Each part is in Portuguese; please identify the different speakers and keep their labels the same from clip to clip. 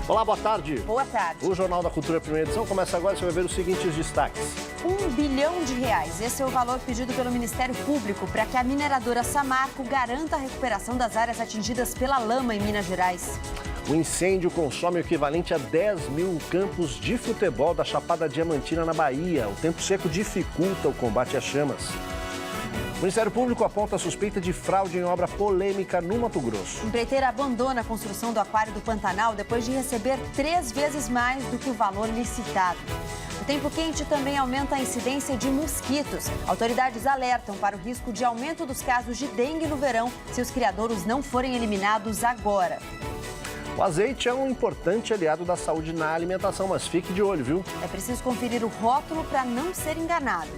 Speaker 1: Olá, boa tarde.
Speaker 2: Boa tarde.
Speaker 1: O Jornal da Cultura, primeira edição, começa agora. Você vai ver os seguintes destaques.
Speaker 2: R$1 bilhão. Esse é o valor pedido pelo Ministério Público para que a mineradora Samarco garanta a recuperação das áreas atingidas pela lama em Minas Gerais.
Speaker 1: O incêndio consome o equivalente a 10 mil campos de futebol da Chapada Diamantina, na Bahia. O tempo seco dificulta o combate às chamas. O Ministério Público aponta a suspeita de fraude em obra polêmica no Mato Grosso.
Speaker 2: Empreiteira abandona a construção do aquário do Pantanal depois de receber 3 vezes mais do que o valor licitado. O tempo quente também aumenta a incidência de mosquitos. Autoridades alertam para o risco de aumento dos casos de dengue no verão se os criadouros não forem eliminados agora.
Speaker 1: O azeite é um importante aliado da saúde na alimentação, mas fique de olho, viu?
Speaker 2: É preciso conferir o rótulo para não ser enganado.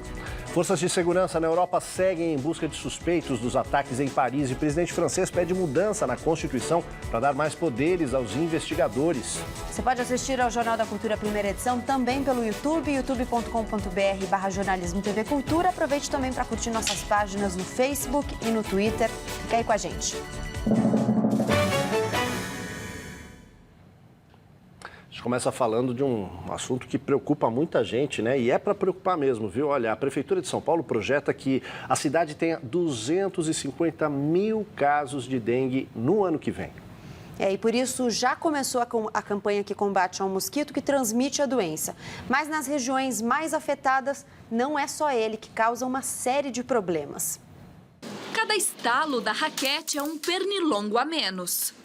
Speaker 1: Forças de segurança na Europa seguem em busca de suspeitos dos ataques em Paris e o presidente francês pede mudança na Constituição para dar mais poderes aos investigadores.
Speaker 2: Você pode assistir ao Jornal da Cultura, primeira edição, também pelo YouTube, youtube.com.br/jornalismo TV Cultura. Aproveite também para curtir nossas páginas no Facebook e no Twitter. Fica aí com a gente.
Speaker 1: A gente começa falando de um assunto que preocupa muita gente, né? E é para preocupar mesmo, viu? Olha, a Prefeitura de São Paulo projeta que a cidade tenha 250 mil casos de dengue no ano que vem.
Speaker 2: E por isso já começou a campanha que combate ao mosquito que transmite a doença. Mas nas regiões mais afetadas, não é só ele que causa uma série de problemas.
Speaker 3: Cada estalo da raquete é um pernilongo a menos.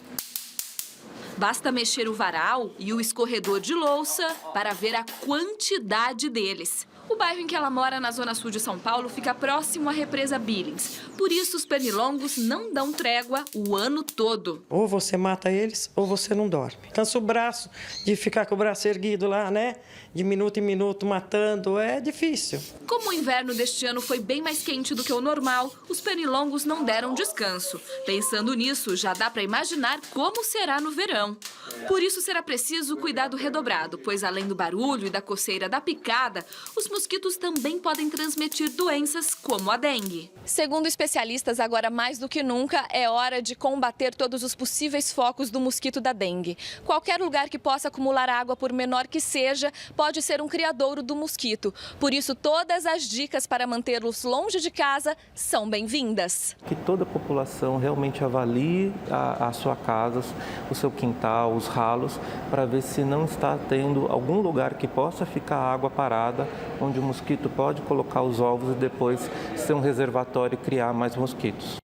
Speaker 3: Basta mexer o varal e o escorredor de louça para ver a quantidade deles. O bairro em que ela mora, na zona sul de São Paulo, fica próximo à represa Billings. Por isso, os pernilongos não dão trégua o ano todo.
Speaker 4: Ou você mata eles, ou você não dorme. Cansa o braço de ficar com o braço erguido lá, né? De minuto em minuto matando, é difícil.
Speaker 3: Como o inverno deste ano foi bem mais quente do que o normal, os pernilongos não deram descanso. Pensando nisso, já dá para imaginar como será no verão. Por isso, será preciso cuidado redobrado, pois além do barulho e da coceira da picada, os mosquitos também podem transmitir doenças como a dengue. Segundo especialistas, agora mais do que nunca, é hora de combater todos os possíveis focos do mosquito da dengue. Qualquer lugar que possa acumular água, por menor que seja, pode ser um criadouro do mosquito. Por isso, todas as dicas para mantê-los longe de casa são bem-vindas.
Speaker 5: Que toda a população realmente avalie a sua casa, o seu quintal, os ralos, para ver se não está tendo algum lugar que possa ficar água parada, onde o mosquito pode colocar os ovos e depois ser um reservatório e criar mais mosquitos.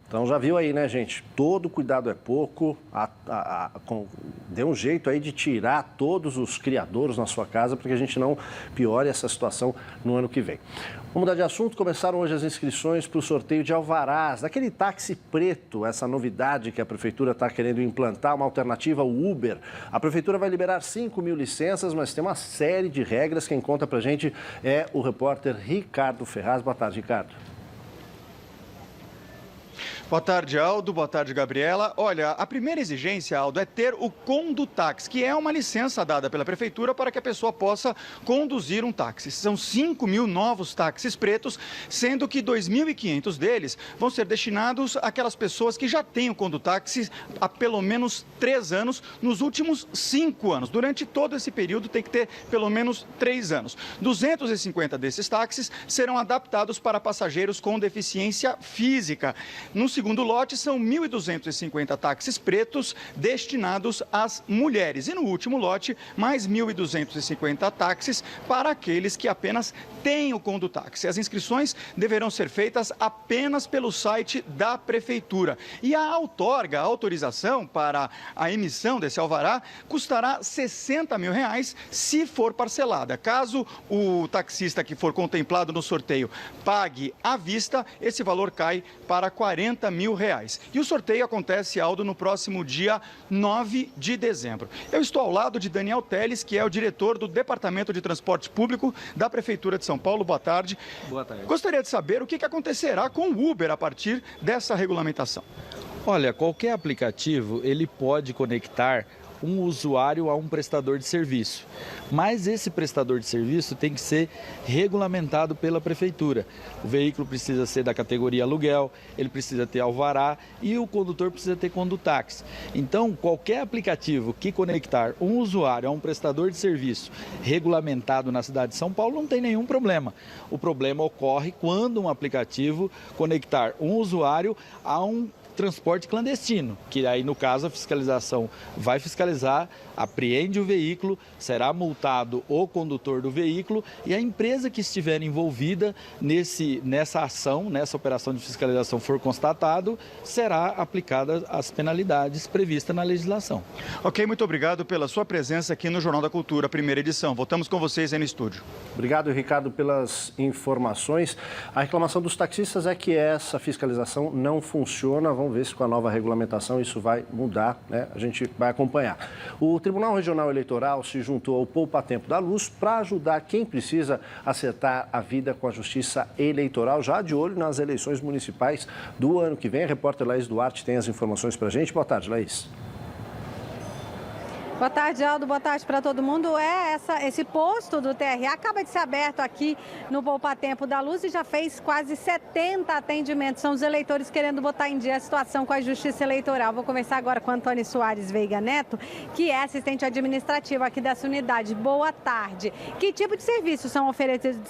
Speaker 1: Então já viu aí, né, gente? Todo cuidado é pouco. Dê um jeito aí de tirar todos os criadouros na sua casa para que a gente não piore essa situação no ano que vem. Vamos mudar de assunto. Começaram hoje as inscrições para o sorteio de alvarás, daquele táxi preto, essa novidade que a Prefeitura está querendo implantar, uma alternativa ao Uber. A Prefeitura vai liberar 5 mil licenças, mas tem uma série de regras. Quem conta para a gente é o repórter Ricardo Ferraz. Boa tarde, Ricardo.
Speaker 6: Boa tarde, Aldo. Boa tarde, Gabriela. Olha, a primeira exigência, Aldo, é ter o Condutáxi, que é uma licença dada pela Prefeitura para que a pessoa possa conduzir um táxi. São 5 mil novos táxis pretos, sendo que 2.500 deles vão ser destinados àquelas pessoas que já têm o Condutáxi há pelo menos 3 anos nos últimos 5 anos. Durante todo esse período tem que ter pelo menos 3 anos. 250 desses táxis serão adaptados para passageiros com deficiência física. No segundo lote, são 1.250 táxis pretos destinados às mulheres. E no último lote, mais 1.250 táxis para aqueles que apenas têm o Condutáxi. As inscrições deverão ser feitas apenas pelo site da Prefeitura. E a outorga, a autorização para a emissão desse alvará, custará R$60 mil se for parcelada. Caso o taxista que for contemplado no sorteio pague à vista, esse valor cai para R$40 mil. E o sorteio acontece, Aldo, no próximo dia 9 de dezembro. Eu estou ao lado de Daniel Teles, que é o diretor do Departamento de Transporte Público da Prefeitura de São Paulo. Boa tarde.
Speaker 7: Boa tarde.
Speaker 6: Gostaria de saber o que acontecerá com o Uber a partir dessa regulamentação.
Speaker 7: Olha, qualquer aplicativo, ele pode conectar um usuário a um prestador de serviço. Mas esse prestador de serviço tem que ser regulamentado pela prefeitura. O veículo precisa ser da categoria aluguel, ele precisa ter alvará e o condutor precisa ter condutáxi. Então, qualquer aplicativo que conectar um usuário a um prestador de serviço regulamentado na cidade de São Paulo não tem nenhum problema. O problema ocorre quando um aplicativo conectar um usuário a um transporte clandestino, que aí no caso a fiscalização vai fiscalizar, apreende o veículo, será multado o condutor do veículo e a empresa que estiver envolvida nessa ação, nessa operação de fiscalização for constatado, será aplicada as penalidades previstas na legislação.
Speaker 6: Ok, muito obrigado pela sua presença aqui no Jornal da Cultura, primeira edição. Voltamos com vocês aí no estúdio.
Speaker 1: Obrigado, Ricardo, pelas informações. A reclamação dos taxistas é que essa fiscalização não funciona. Vamos ver se com a nova regulamentação isso vai mudar, né? A gente vai acompanhar. O Tribunal Regional Eleitoral se juntou ao Poupa Tempo da Luz para ajudar quem precisa acertar a vida com a Justiça Eleitoral, já de olho nas eleições municipais do ano que vem. A repórter Laís Duarte tem as informações para a gente. Boa tarde, Laís.
Speaker 8: Boa tarde, Aldo. Boa tarde para todo mundo. Esse posto do TRE acaba de ser aberto aqui no Poupa Tempo da Luz e já fez quase 70 atendimentos. São os eleitores querendo botar em dia a situação com a Justiça Eleitoral. Vou conversar agora com Antônio Soares Veiga Neto, que é assistente administrativo aqui dessa unidade. Boa tarde. Que tipo de serviços são oferecidos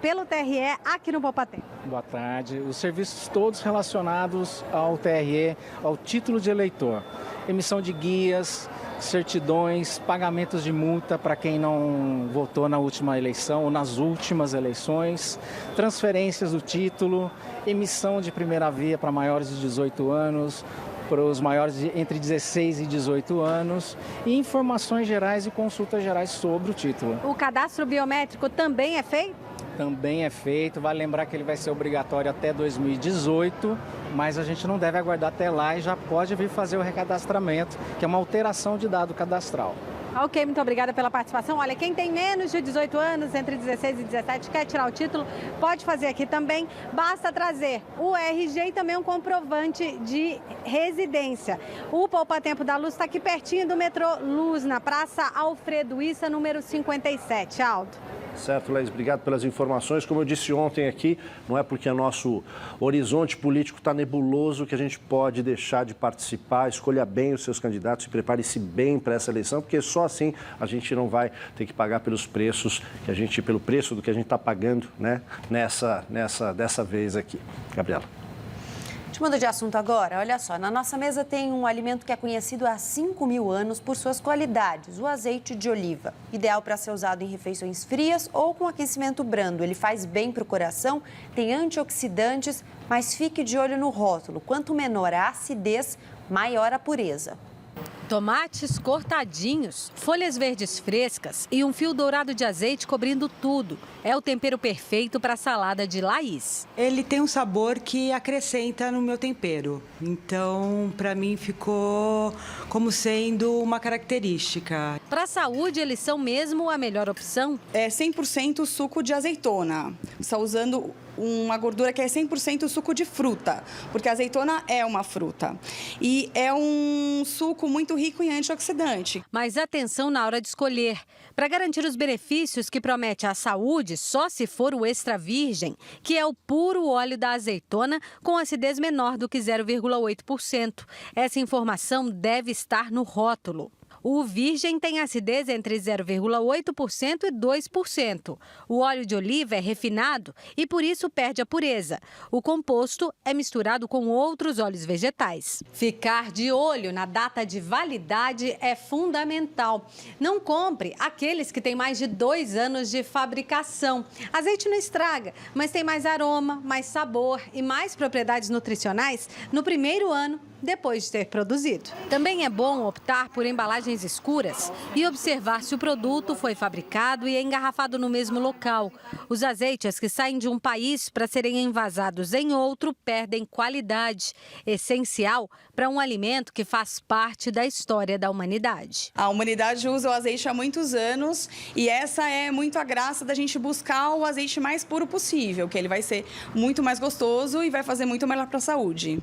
Speaker 8: pelo TRE aqui no Poupa Tempo?
Speaker 9: Boa tarde. Os serviços todos relacionados ao TRE, ao título de eleitor. Emissão de guias, certidões, pagamentos de multa para quem não votou na última eleição ou nas últimas eleições, transferências do título, emissão de primeira via para maiores de 18 anos, para os maiores entre 16 e 18 anos e informações gerais e consultas gerais sobre o título.
Speaker 8: O cadastro biométrico também é feito?
Speaker 9: Também é feito, vale lembrar que ele vai ser obrigatório até 2018, mas a gente não deve aguardar até lá e já pode vir fazer o recadastramento, que é uma alteração de dado cadastral.
Speaker 8: Ok, muito obrigada pela participação. Olha, quem tem menos de 18 anos, entre 16 e 17, quer tirar o título, pode fazer aqui também. Basta trazer o RG e também um comprovante de residência. O Poupa Tempo da Luz está aqui pertinho do metrô Luz, na Praça Alfredo Issa, número 57. Aldo.
Speaker 1: Certo, Laís, obrigado pelas informações. Como eu disse ontem aqui, não é porque o nosso horizonte político está nebuloso que a gente pode deixar de participar. Escolha bem os seus candidatos e prepare-se bem para essa eleição, porque só assim a gente não vai ter que pagar pelos preços pelo preço do que a gente está pagando, né, dessa vez aqui. Gabriela.
Speaker 2: Te mudo de assunto agora. Olha só, na nossa mesa tem um alimento que é conhecido há 5.000 anos por suas qualidades, o azeite de oliva. Ideal para ser usado em refeições frias ou com aquecimento brando. Ele faz bem para o coração, tem antioxidantes, mas fique de olho no rótulo. Quanto menor a acidez, maior a pureza.
Speaker 10: Tomates cortadinhos, folhas verdes frescas e um fio dourado de azeite cobrindo tudo. É o tempero perfeito para a salada de Laís.
Speaker 11: Ele tem um sabor que acrescenta no meu tempero. Então, para mim, ficou como sendo uma característica.
Speaker 10: Para a saúde, eles são mesmo a melhor opção?
Speaker 12: É 100% suco de azeitona. Está usando uma gordura que é 100% suco de fruta, porque a azeitona é uma fruta. E é um suco muito rico em antioxidante.
Speaker 10: Mas atenção na hora de escolher. Para garantir os benefícios que promete à saúde, só se for o extra virgem, que é o puro óleo da azeitona com acidez menor do que 0,8%. Essa informação deve estar no rótulo. O virgem tem acidez entre 0,8% e 2%. O óleo de oliva é refinado e por isso perde a pureza. O composto é misturado com outros óleos vegetais.
Speaker 8: Ficar de olho na data de validade é fundamental. Não compre aqueles que têm mais de 2 anos de fabricação. Azeite não estraga, mas tem mais aroma, mais sabor e mais propriedades nutricionais no primeiro ano depois de ter produzido.
Speaker 10: Também é bom optar por embalagens escuras e observar se o produto foi fabricado e engarrafado no mesmo local. Os azeites que saem de um país para serem envasados em outro perdem qualidade, essencial para um alimento que faz parte da história da humanidade.
Speaker 12: A humanidade usa o azeite há muitos anos e essa é muito a graça da gente buscar o azeite mais puro possível, que ele vai ser muito mais gostoso e vai fazer muito melhor para a saúde.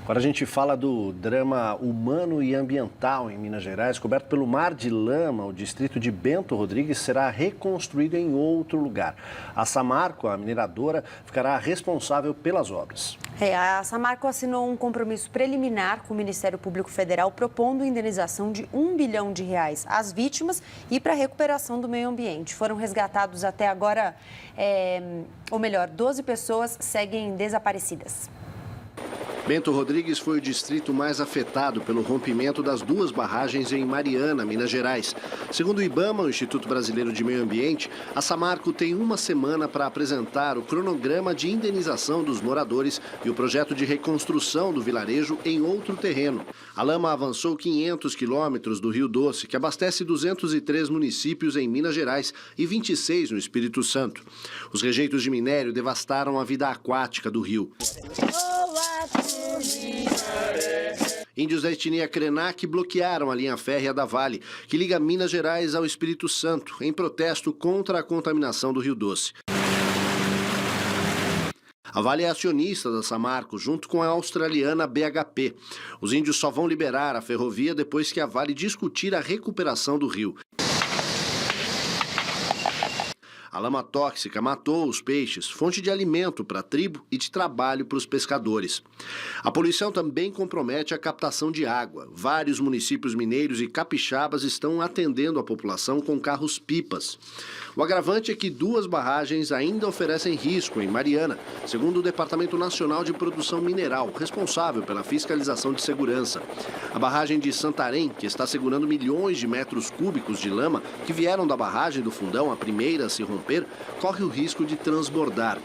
Speaker 1: Agora a gente fala do drama humano e ambiental em Minas Gerais. Coberto pelo mar de lama, o distrito de Bento Rodrigues será reconstruído em outro lugar. A Samarco, a mineradora, ficará responsável pelas obras.
Speaker 2: A Samarco assinou um compromisso preliminar com o Ministério Público Federal propondo indenização de R$1 bilhão às vítimas e para a recuperação do meio ambiente. Foram resgatados até agora, 12 pessoas seguem desaparecidas.
Speaker 1: Bento Rodrigues foi o distrito mais afetado pelo rompimento das 2 barragens em Mariana, Minas Gerais. Segundo o IBAMA, o Instituto Brasileiro de Meio Ambiente, a Samarco tem uma semana para apresentar o cronograma de indenização dos moradores e o projeto de reconstrução do vilarejo em outro terreno. A lama avançou 500 quilômetros do Rio Doce, que abastece 203 municípios em Minas Gerais e 26 no Espírito Santo. Os rejeitos de minério devastaram a vida aquática do rio. Índios da etnia Krenak bloquearam a linha férrea da Vale, que liga Minas Gerais ao Espírito Santo, em protesto contra a contaminação do Rio Doce. A Vale é acionista da Samarco, junto com a australiana BHP. Os índios só vão liberar a ferrovia depois que a Vale discutir a recuperação do rio. A lama tóxica matou os peixes, fonte de alimento para a tribo e de trabalho para os pescadores. A poluição também compromete a captação de água. Vários municípios mineiros e capixabas estão atendendo a população com carros-pipas. O agravante é que 2 barragens ainda oferecem risco em Mariana, segundo o Departamento Nacional de Produção Mineral, responsável pela fiscalização de segurança. A barragem de Santarém, que está segurando milhões de metros cúbicos de lama que vieram da barragem do Fundão, a primeira a se romper, corre o risco de transbordar.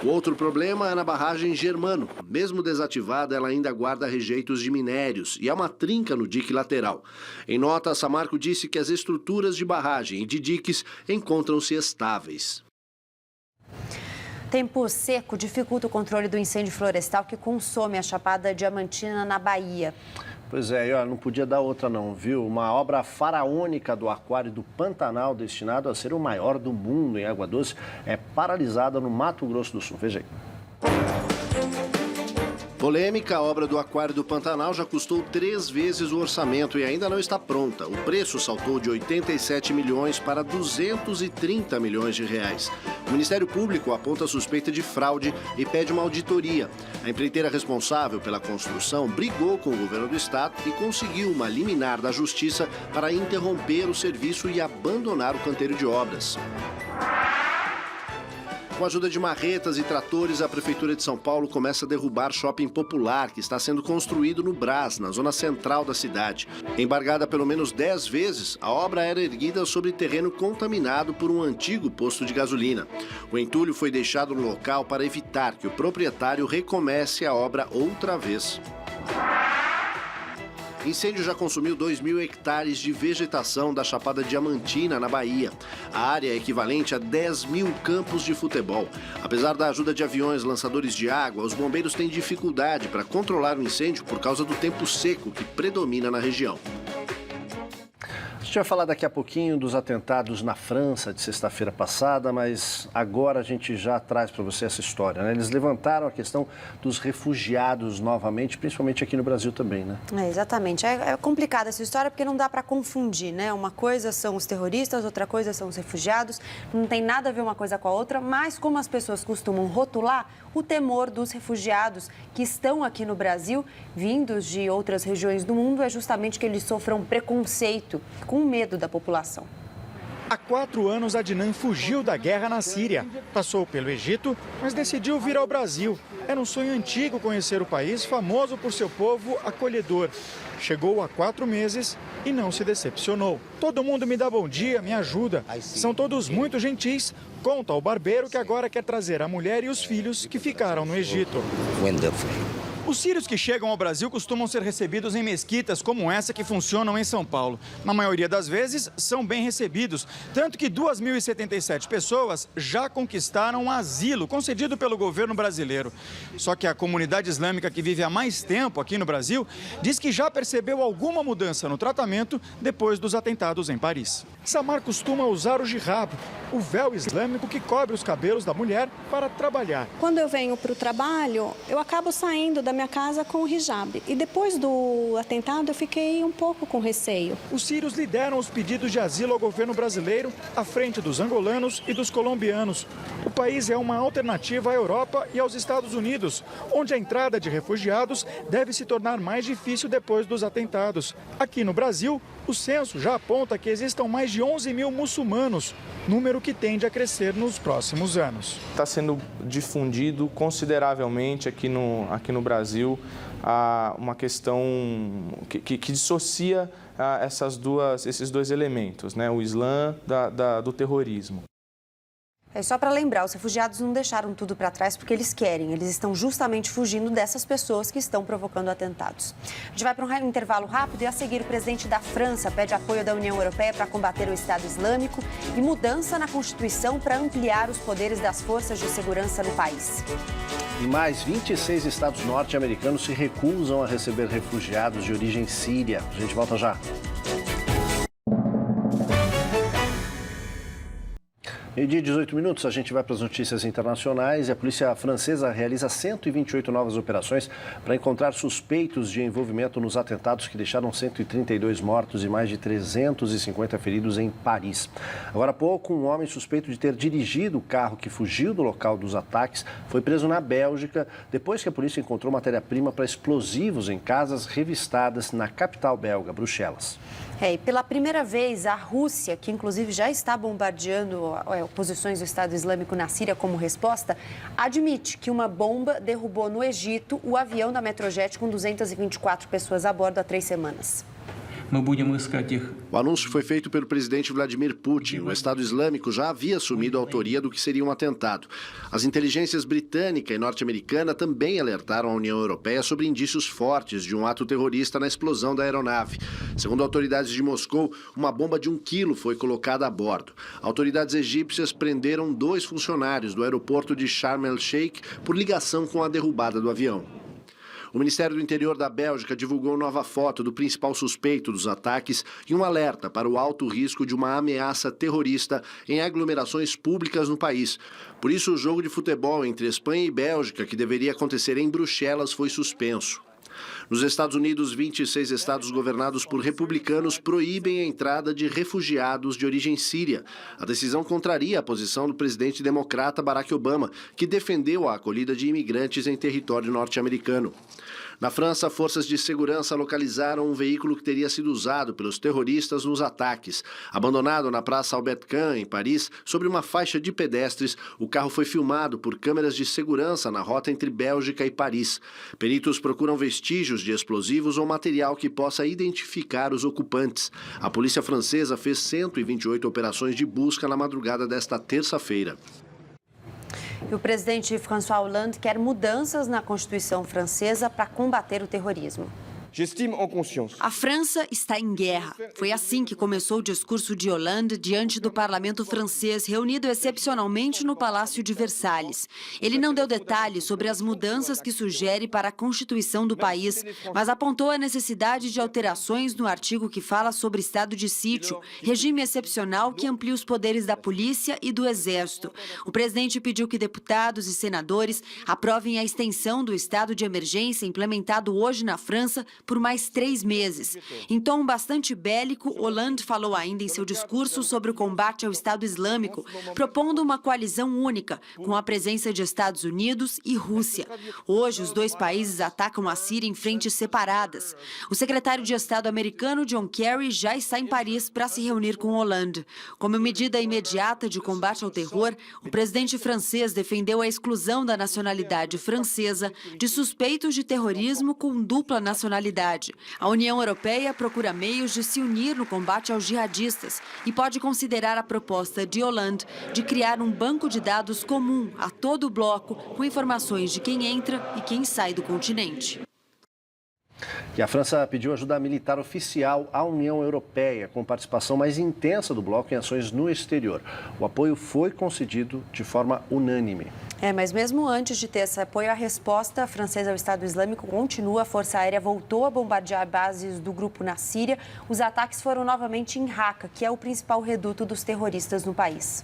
Speaker 1: O outro problema é na barragem Germano. Mesmo desativada, ela ainda guarda rejeitos de minérios e há uma trinca no dique lateral. Em nota, a Samarco disse que as estruturas de barragem e de diques encontram-se estáveis.
Speaker 2: Tempo seco dificulta o controle do incêndio florestal que consome a Chapada Diamantina, na Bahia.
Speaker 1: Pois é, e olha, não podia dar outra não, viu? Uma obra faraônica do Aquário do Pantanal, destinado a ser o maior do mundo em água doce, é paralisada no Mato Grosso do Sul. Veja aí. Polêmica, a obra do Aquário do Pantanal já custou 3 vezes o orçamento e ainda não está pronta. O preço saltou de 87 milhões para 230 milhões de reais. O Ministério Público aponta suspeita de fraude e pede uma auditoria. A empreiteira responsável pela construção brigou com o governo do estado e conseguiu uma liminar da justiça para interromper o serviço e abandonar o canteiro de obras. Com a ajuda de marretas e tratores, a Prefeitura de São Paulo começa a derrubar shopping popular que está sendo construído no Brás, na zona central da cidade. Embargada pelo menos 10 vezes, a obra era erguida sobre terreno contaminado por um antigo posto de gasolina. O entulho foi deixado no local para evitar que o proprietário recomece a obra outra vez. Incêndio já consumiu 2.000 hectares de vegetação da Chapada Diamantina, na Bahia. A área é equivalente a 10.000 campos de futebol. Apesar da ajuda de aviões lançadores de água, os bombeiros têm dificuldade para controlar o incêndio por causa do tempo seco que predomina na região. A gente vai falar daqui a pouquinho dos atentados na França de sexta-feira passada, mas agora a gente já traz para você essa história, né? Eles levantaram a questão dos refugiados novamente, principalmente aqui no Brasil também, né?
Speaker 2: Exatamente. É complicada essa história porque não dá para confundir, né? Uma coisa são os terroristas, outra coisa são os refugiados. Não tem nada a ver uma coisa com a outra, mas como as pessoas costumam rotular, o temor dos refugiados que estão aqui no Brasil, vindos de outras regiões do mundo, é justamente que eles sofram preconceito, com medo da população.
Speaker 6: Há 4 anos, Adnan fugiu da guerra na Síria. Passou pelo Egito, mas decidiu vir ao Brasil. Era um sonho antigo conhecer o país, famoso por seu povo acolhedor. Chegou há 4 meses e não se decepcionou. Todo mundo me dá bom dia, me ajuda. São todos muito gentis. Conta ao barbeiro que agora quer trazer a mulher e os filhos que ficaram no Egito. Os sírios que chegam ao Brasil costumam ser recebidos em mesquitas como essa que funcionam em São Paulo. Na maioria das vezes, são bem recebidos, tanto que 2.077 pessoas já conquistaram um asilo concedido pelo governo brasileiro. Só que a comunidade islâmica que vive há mais tempo aqui no Brasil diz que já percebeu alguma mudança no tratamento depois dos atentados em Paris. Samar costuma usar o jihad, o véu islâmico que cobre os cabelos da mulher para trabalhar.
Speaker 12: Quando eu venho para o trabalho, eu acabo saindo da minha
Speaker 13: minha casa com o hijab. E depois do atentado eu fiquei um pouco com receio.
Speaker 6: Os sírios lideram os pedidos de asilo ao governo brasileiro à frente dos angolanos e dos colombianos. O país é uma alternativa à Europa e aos Estados Unidos, onde a entrada de refugiados deve se tornar mais difícil depois dos atentados. Aqui no Brasil, o censo já aponta que existam mais de 11 mil muçulmanos, número que tende a crescer nos próximos anos.
Speaker 14: Está sendo difundido consideravelmente aqui no Brasil uma questão que dissocia esses dois elementos, né? O Islã do terrorismo.
Speaker 2: Só para lembrar, os refugiados não deixaram tudo para trás porque eles querem. Eles estão justamente fugindo dessas pessoas que estão provocando atentados. A gente vai para um intervalo rápido e a seguir o presidente da França pede apoio da União Europeia para combater o Estado Islâmico e mudança na Constituição para ampliar os poderes das forças de segurança no país.
Speaker 1: E mais 26 estados norte-americanos se recusam a receber refugiados de origem síria. A gente volta já. Meio-dia 18 minutos, a gente vai para as notícias internacionais e a polícia francesa realiza 128 novas operações para encontrar suspeitos de envolvimento nos atentados que deixaram 132 mortos e mais de 350 feridos em Paris. Agora há pouco, um homem suspeito de ter dirigido o carro que fugiu do local dos ataques foi preso na Bélgica depois que a polícia encontrou matéria-prima para explosivos em casas revistadas na capital belga, Bruxelas.
Speaker 2: E pela primeira vez, a Rússia, que inclusive já está bombardeando posições do Estado Islâmico na Síria como resposta, admite que uma bomba derrubou no Egito o avião da Metrojet com 224 pessoas a bordo há 3 semanas.
Speaker 1: O anúncio foi feito pelo presidente Vladimir Putin. O Estado Islâmico já havia assumido a autoria do que seria um atentado. As inteligências britânica e norte-americana também alertaram a União Europeia sobre indícios fortes de um ato terrorista na explosão da aeronave. Segundo autoridades de Moscou, uma bomba de 1 quilo foi colocada a bordo. Autoridades egípcias prenderam 2 funcionários do aeroporto de Sharm el-Sheikh por ligação com a derrubada do avião. O Ministério do Interior da Bélgica divulgou nova foto do principal suspeito dos ataques e um alerta para o alto risco de uma ameaça terrorista em aglomerações públicas no país. Por isso, o jogo de futebol entre Espanha e Bélgica, que deveria acontecer em Bruxelas, foi suspenso. Nos Estados Unidos, 26 estados governados por republicanos proíbem a entrada de refugiados de origem síria. A decisão contraria a posição do presidente democrata Barack Obama, que defendeu a acolhida de imigrantes em território norte-americano. Na França, forças de segurança localizaram um veículo que teria sido usado pelos terroristas nos ataques. Abandonado na Praça Albert Kahn, em Paris, sobre uma faixa de pedestres, o carro foi filmado por câmeras de segurança na rota entre Bélgica e Paris. Peritos procuram vestígios de explosivos ou material que possa identificar os ocupantes. A polícia francesa fez 128 operações de busca na madrugada desta terça-feira.
Speaker 2: E o presidente François Hollande quer mudanças na Constituição francesa para combater o terrorismo.
Speaker 15: A França está em guerra. Foi assim que começou o discurso de Hollande diante do parlamento francês, reunido excepcionalmente no Palácio de Versalhes. Ele não deu detalhes sobre as mudanças que sugere para a Constituição do país, mas apontou a necessidade de alterações no artigo que fala sobre estado de sítio, regime excepcional que amplia os poderes da polícia e do exército. O presidente pediu que deputados e senadores aprovem a extensão do estado de emergência implementado hoje na França por mais 3 meses. Em tom bastante bélico, Hollande falou ainda em seu discurso sobre o combate ao Estado Islâmico, propondo uma coalizão única, com a presença de Estados Unidos e Rússia. Hoje, os 2 países atacam a Síria em frentes separadas. O secretário de Estado americano, John Kerry, já está em Paris para se reunir com Hollande. Como medida imediata de combate ao terror, o presidente francês defendeu a exclusão da nacionalidade francesa de suspeitos de terrorismo com dupla nacionalidade. A União Europeia procura meios de se unir no combate aos jihadistas e pode considerar a proposta de Hollande de criar um banco de dados comum a todo o bloco com informações de quem entra e quem sai do continente.
Speaker 1: E a França pediu ajuda militar oficial à União Europeia, com participação mais intensa do bloco em ações no exterior. O apoio foi concedido de forma unânime.
Speaker 2: Mas mesmo antes de ter esse apoio, a resposta francesa ao Estado Islâmico continua. A Força Aérea voltou a bombardear bases do grupo na Síria. Os ataques foram novamente em Raqqa, que é o principal reduto dos terroristas no país.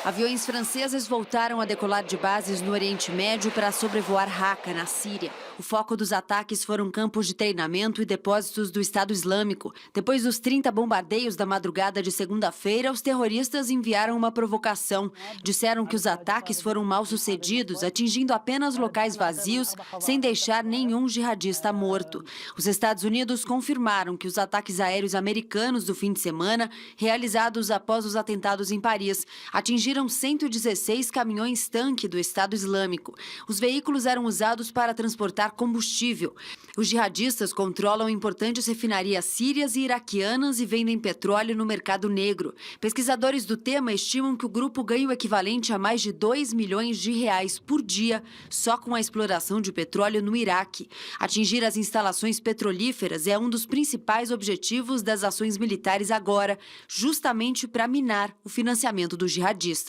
Speaker 15: Aviões franceses voltaram a decolar de bases no Oriente Médio para sobrevoar Raqqa, na Síria. O foco dos ataques foram campos de treinamento e depósitos do Estado Islâmico. Depois dos 30 bombardeios da madrugada de segunda-feira, os terroristas enviaram uma provocação. Disseram que os ataques foram mal sucedidos, atingindo apenas locais vazios, sem deixar nenhum jihadista morto. Os Estados Unidos confirmaram que os ataques aéreos americanos do fim de semana, realizados após os atentados em Paris, atingiram 116 caminhões-tanque do Estado Islâmico. Os veículos eram usados para transportar combustível. Os jihadistas controlam importantes refinarias sírias e iraquianas e vendem petróleo no mercado negro. Pesquisadores do tema estimam que o grupo ganha o equivalente a mais de 2 milhões de reais por dia só com a exploração de petróleo no Iraque. Atingir as instalações petrolíferas é um dos principais objetivos das ações militares agora, justamente para minar o financiamento dos jihadistas.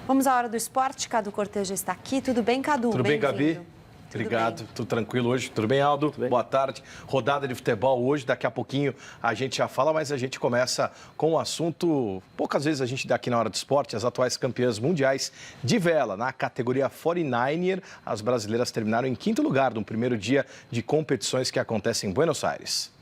Speaker 2: Vamos à hora do esporte. Cadu Cortez já está aqui. Tudo bem, Cadu?
Speaker 16: Tudo bem, Gabi? Obrigado. Tudo tranquilo hoje? Tudo bem, Aldo? Tudo bem. Boa tarde. Rodada de futebol hoje. Daqui a pouquinho a gente já fala, mas a gente começa com um assunto... Poucas vezes a gente dá aqui na hora do esporte. As atuais campeãs mundiais de vela. Na categoria 49er, as brasileiras terminaram em 5º lugar no primeiro dia de competições que acontecem em Buenos Aires.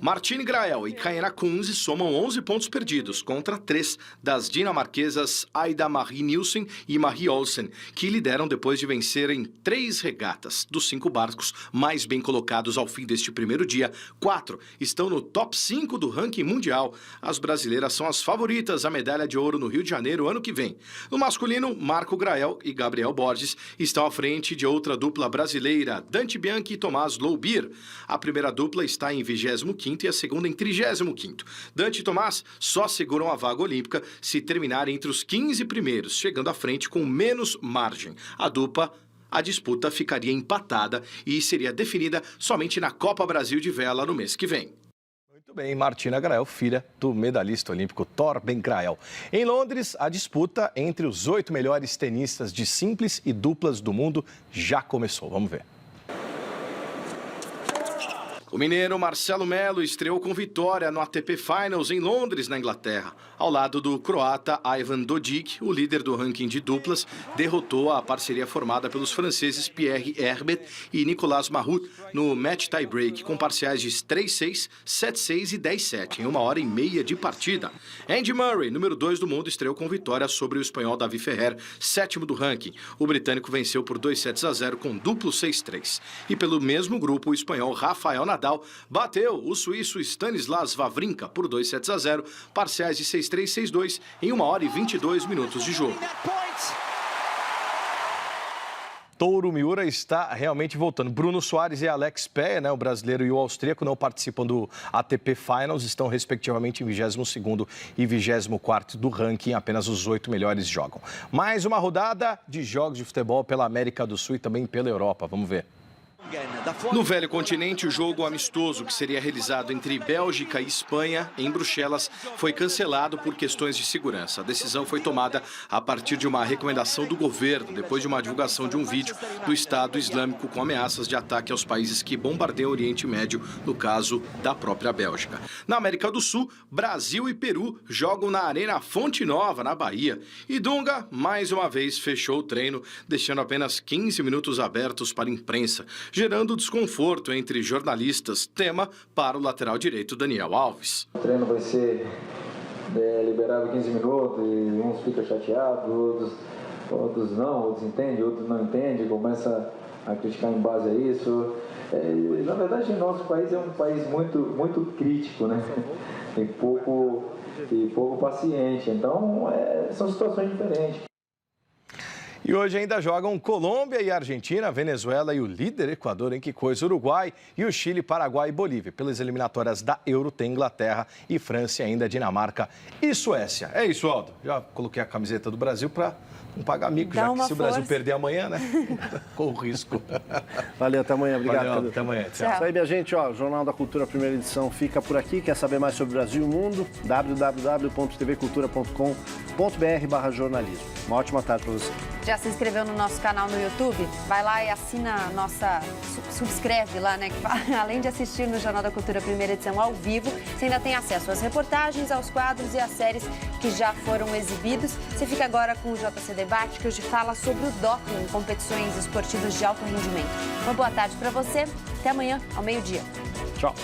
Speaker 17: Martine Grael e Kaena Kunze somam 11 pontos perdidos contra 3 das dinamarquesas Aida Marie Nielsen e Marie Olsen, que lideram depois de vencerem 3 regatas. Dos 5 barcos mais bem colocados ao fim deste primeiro dia, 4 estão no top 5 do ranking mundial. As brasileiras são as favoritas à medalha de ouro no Rio de Janeiro ano que vem. No masculino, Marco Grael e Gabriel Borges estão à frente de outra dupla brasileira, Dante Bianchi e Tomás Loubir. A primeira dupla está em 25º e a segunda em 35º. Dante e Tomás só seguram a vaga olímpica se terminarem entre os 15 primeiros, chegando à frente com menos margem. A disputa ficaria empatada e seria definida somente na Copa Brasil de Vela no mês que vem.
Speaker 16: Muito bem, Martina Grael, filha do medalhista olímpico Torben Grael. Em Londres, a disputa entre os 8 melhores tenistas de simples e duplas do mundo já começou. Vamos ver.
Speaker 17: O mineiro Marcelo Melo estreou com vitória no ATP Finals em Londres, na Inglaterra. Ao lado do croata Ivan Dodig, o líder do ranking de duplas, derrotou a parceria formada pelos franceses Pierre Herbert e Nicolas Mahut no match tie-break, com parciais de 3-6, 7-6 e 10-7, em 1h30 de partida. Andy Murray, número 2 do mundo, estreou com vitória sobre o espanhol Davi Ferrer, 7º do ranking. O britânico venceu por 2-0 com duplo 6-3. E pelo mesmo grupo, o espanhol Rafael Nadal bateu o suíço Stanislas Wawrinka por 2-0, parciais de 6-3, 6-2 em 1h22 de jogo.
Speaker 16: Touro Miura está realmente voltando. Bruno Soares e Alex Peia, o brasileiro e o austríaco, não participam do ATP Finals, estão respectivamente em 22º e 24º do ranking, apenas os 8 melhores jogam. Mais uma rodada de jogos de futebol pela América do Sul e também pela Europa, vamos ver.
Speaker 17: No velho continente, o jogo amistoso que seria realizado entre Bélgica e Espanha, em Bruxelas, foi cancelado por questões de segurança. A decisão foi tomada a partir de uma recomendação do governo, depois de uma divulgação de um vídeo do Estado Islâmico com ameaças de ataque aos países que bombardeiam o Oriente Médio, no caso da própria Bélgica. Na América do Sul, Brasil e Peru jogam na Arena Fonte Nova, na Bahia. E Dunga, mais uma vez, fechou o treino, deixando apenas 15 minutos abertos para a imprensa, gerando desconforto entre jornalistas, tema para o lateral direito Daniel Alves.
Speaker 18: O treino vai ser liberado 15 minutos e uns ficam chateados, outros não, outros entendem, outros não entendem, começa a criticar em base a isso. Na verdade, nosso país é um país muito crítico, né? E pouco paciente, então são situações diferentes.
Speaker 16: E hoje ainda jogam Colômbia e Argentina, Venezuela e o líder Equador, em que coisa, Uruguai e o Chile, Paraguai e Bolívia. Pelas eliminatórias da Euro tem Inglaterra e França e ainda Dinamarca e Suécia. É isso, Aldo. Já coloquei a camiseta do Brasil para não pagar mico, já que se o Brasil perder amanhã, né? Com o risco.
Speaker 1: Valeu, até amanhã. Obrigado.
Speaker 16: Valeu, até amanhã. Tchau.
Speaker 1: Isso aí, minha gente, o Jornal da Cultura, primeira edição, fica por aqui. Quer saber mais sobre o Brasil e o mundo? www.tvcultura.com.br/jornalismo. Uma ótima tarde para você.
Speaker 2: Já se inscreveu no nosso canal no YouTube? Vai lá e assina a nossa... Subscreve lá, né? Que além de assistir no Jornal da Cultura, primeira edição ao vivo, você ainda tem acesso às reportagens, aos quadros e às séries que já foram exibidos. Você fica agora com o JC Debate, que hoje fala sobre o doping em competições esportivas de alto rendimento. Uma boa tarde para você. Até amanhã, ao meio-dia.
Speaker 1: Tchau.